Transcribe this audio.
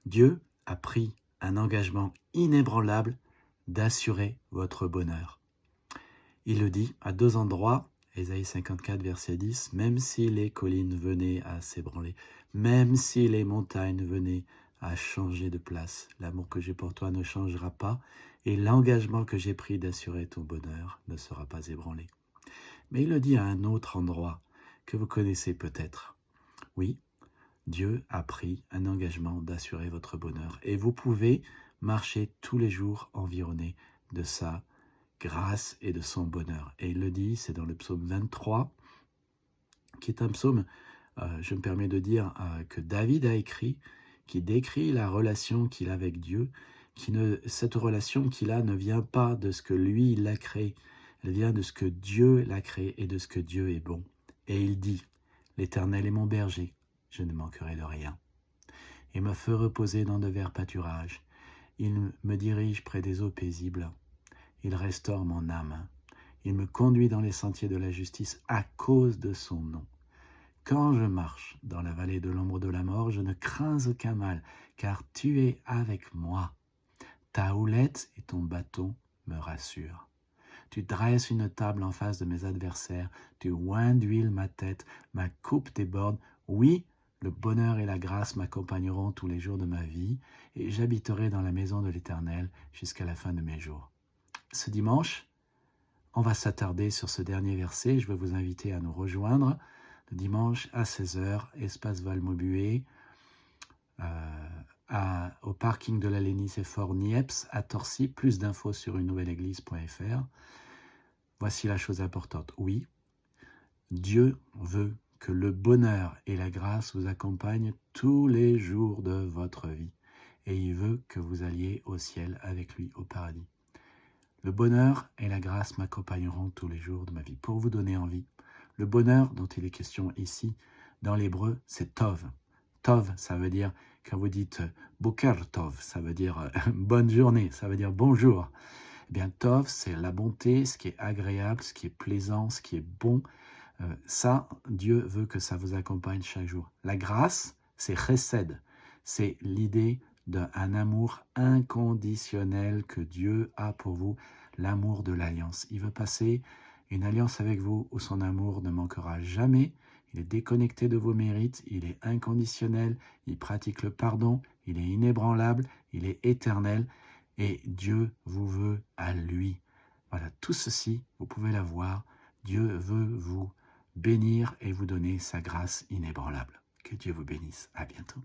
Dieu a pris un engagement inébranlable d'assurer votre bonheur. Il le dit à 2 endroits, Ésaïe 54, verset 10, « Même si les collines venaient à s'ébranler, même si les montagnes venaient à changer de place, l'amour que j'ai pour toi ne changera pas, et l'engagement que j'ai pris d'assurer ton bonheur ne sera pas ébranlé. » Mais il le dit à un autre endroit, que vous connaissez peut-être. Oui, Dieu a pris un engagement d'assurer votre bonheur, et vous pouvez marcher tous les jours environné de sa grâce et de son bonheur. Et il le dit, c'est dans le psaume 23, qui est un psaume, je me permets de dire, que David a écrit, qui décrit la relation qu'il a avec Dieu, cette relation qu'il a ne vient pas de ce que lui, il l'a créé, elle vient de ce que Dieu l'a créé et de ce que Dieu est bon. Et il dit, « L'Éternel est mon berger, je ne manquerai de rien. Il me fait reposer dans de verts pâturages, il me dirige près des eaux paisibles. Il restaure mon âme. Il me conduit dans les sentiers de la justice à cause de son nom. Quand je marche dans la vallée de l'ombre de la mort, je ne crains aucun mal, car tu es avec moi. Ta houlette et ton bâton me rassurent. Tu dresses une table en face de mes adversaires, tu oins d'huile ma tête, ma coupe déborde. Oui, le bonheur et la grâce m'accompagneront tous les jours de ma vie, et j'habiterai dans la maison de l'Éternel jusqu'à la fin de mes jours. » Ce dimanche, on va s'attarder sur ce dernier verset. Je vais vous inviter à nous rejoindre le dimanche à 16h, espace Valmaubuée, au parking de la Lénice-Fort Niepce à Torcy. Plus d'infos sur unenouvelleéglise.fr. Voici la chose importante. Oui, Dieu veut que le bonheur et la grâce vous accompagnent tous les jours de votre vie. Et il veut que vous alliez au ciel avec lui, au paradis. Le bonheur et la grâce m'accompagneront tous les jours de ma vie. Pour vous donner envie, le bonheur dont il est question ici, dans l'hébreu, c'est Tov. Tov, ça veut dire, quand vous dites Boker Tov, ça veut dire bonne journée, ça veut dire bonjour. Eh bien, Tov, c'est la bonté, ce qui est agréable, ce qui est plaisant, ce qui est bon. Ça, Dieu veut que ça vous accompagne chaque jour. La grâce, c'est chesed, c'est l'idée d'un amour inconditionnel que Dieu a pour vous, l'amour de l'alliance. Il veut passer une alliance avec vous où son amour ne manquera jamais. Il est déconnecté de vos mérites, il est inconditionnel, il pratique le pardon, il est inébranlable, il est éternel et Dieu vous veut à lui. Voilà, tout ceci, vous pouvez l'avoir. Dieu veut vous bénir et vous donner sa grâce inébranlable. Que Dieu vous bénisse. À bientôt.